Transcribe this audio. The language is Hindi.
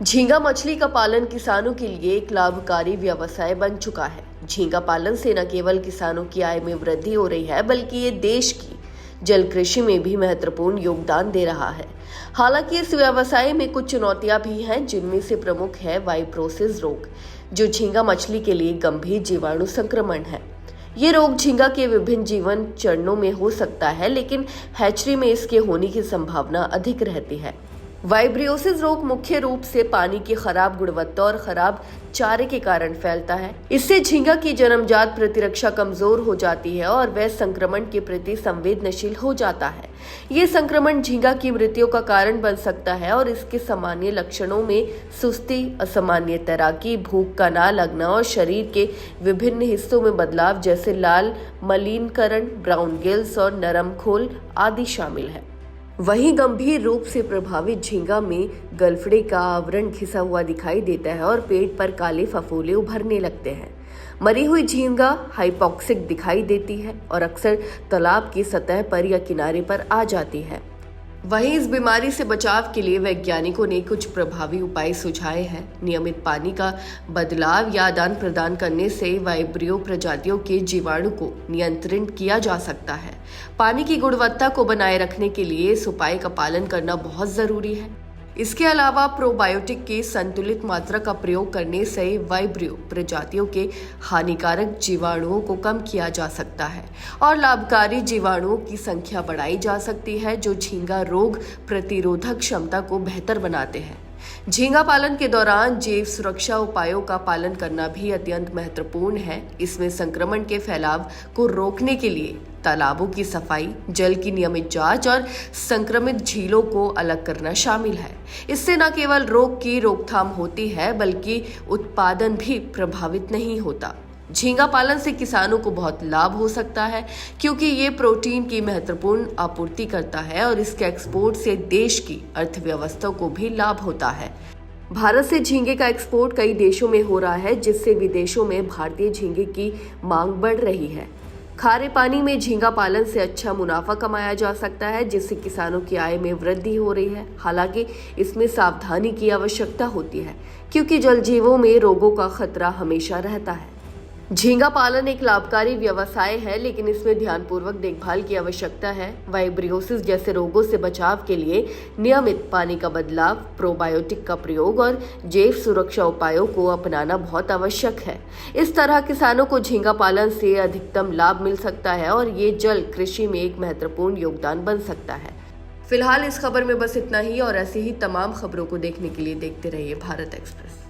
झींगा मछली का पालन किसानों के लिए एक लाभकारी व्यवसाय बन चुका है। झींगा पालन से न केवल किसानों की आय में वृद्धि हो रही है, बल्कि ये देश की जल कृषि में भी महत्वपूर्ण योगदान दे रहा है। हालांकि इस व्यवसाय में कुछ चुनौतियां भी हैं, जिनमें से प्रमुख है वाइप्रोसिस रोग, जो झींगा मछली के लिए गंभीर जीवाणु संक्रमण है। ये रोग झींगा के विभिन्न जीवन चरणों में हो सकता है, लेकिन हैचरी में इसके होने की संभावना अधिक रहती है। वाइब्रियोसिस रोग मुख्य रूप से पानी की खराब गुणवत्ता और खराब चारे के कारण फैलता है। इससे झींगा की जन्मजात प्रतिरक्षा कमजोर हो जाती है और वह संक्रमण के प्रति संवेदनशील हो जाता है। ये संक्रमण झींगा की मृत्यु का कारण बन सकता है और इसके सामान्य लक्षणों में सुस्ती, असामान्य तैराकी, भूख का ना लगना और शरीर के विभिन्न हिस्सों में बदलाव जैसे लाल मलिनीकरण, ब्राउन गिल्स और नरम खोल आदि शामिल है। वहीं गंभीर रूप से प्रभावित झींगा में गलफड़े का आवरण घिसा हुआ दिखाई देता है और पेट पर काले फफोले उभरने लगते हैं। मरी हुई झींगा हाइपोक्सिक दिखाई देती है और अक्सर तालाब की सतह पर या किनारे पर आ जाती है। वहीं इस बीमारी से बचाव के लिए वैज्ञानिकों ने कुछ प्रभावी उपाय सुझाए हैं। नियमित पानी का बदलाव या आदान प्रदान करने से वाइब्रियो प्रजातियों के जीवाणु को नियंत्रित किया जा सकता है। पानी की गुणवत्ता को बनाए रखने के लिए इस उपाय का पालन करना बहुत जरूरी है। इसके अलावा प्रोबायोटिक की संतुलित मात्रा का प्रयोग करने से वाइब्रियो प्रजातियों के हानिकारक जीवाणुओं को कम किया जा सकता है और लाभकारी जीवाणुओं की संख्या बढ़ाई जा सकती है, जो झींगा रोग प्रतिरोधक क्षमता को बेहतर बनाते हैं। झींगा पालन के दौरान जैव सुरक्षा उपायों का पालन करना भी अत्यंत महत्वपूर्ण है। इसमें संक्रमण के फैलाव को रोकने के लिए तालाबों की सफाई, जल की नियमित जांच और संक्रमित झीलों को अलग करना शामिल है। इससे न केवल रोग की रोकथाम होती है, बल्कि उत्पादन भी प्रभावित नहीं होता। झींगा पालन से किसानों को बहुत लाभ हो सकता है, क्योंकि ये प्रोटीन की महत्वपूर्ण आपूर्ति करता है और इसके एक्सपोर्ट से देश की अर्थव्यवस्था को भी लाभ होता है। भारत से झींगे का एक्सपोर्ट कई देशों में हो रहा है, जिससे विदेशों में भारतीय झींगे की मांग बढ़ रही है। खारे पानी में झींगा पालन से अच्छा मुनाफा कमाया जा सकता है, जिससे किसानों की आय में वृद्धि हो रही है। हालांकि इसमें सावधानी की आवश्यकता होती है, क्योंकि जल जीवों में रोगों का खतरा हमेशा रहता है। झींगा पालन एक लाभकारी व्यवसाय है, लेकिन इसमें ध्यानपूर्वक देखभाल की आवश्यकता है। वाइब्रियोसिस जैसे रोगों से बचाव के लिए नियमित पानी का बदलाव, प्रोबायोटिक का प्रयोग और जैव सुरक्षा उपायों को अपनाना बहुत आवश्यक है। इस तरह किसानों को झींगा पालन से अधिकतम लाभ मिल सकता है और ये जल कृषि में एक महत्वपूर्ण योगदान बन सकता है। फिलहाल इस खबर में बस इतना ही, और ऐसी ही तमाम खबरों को देखने के लिए देखते रहिए भारत एक्सप्रेस।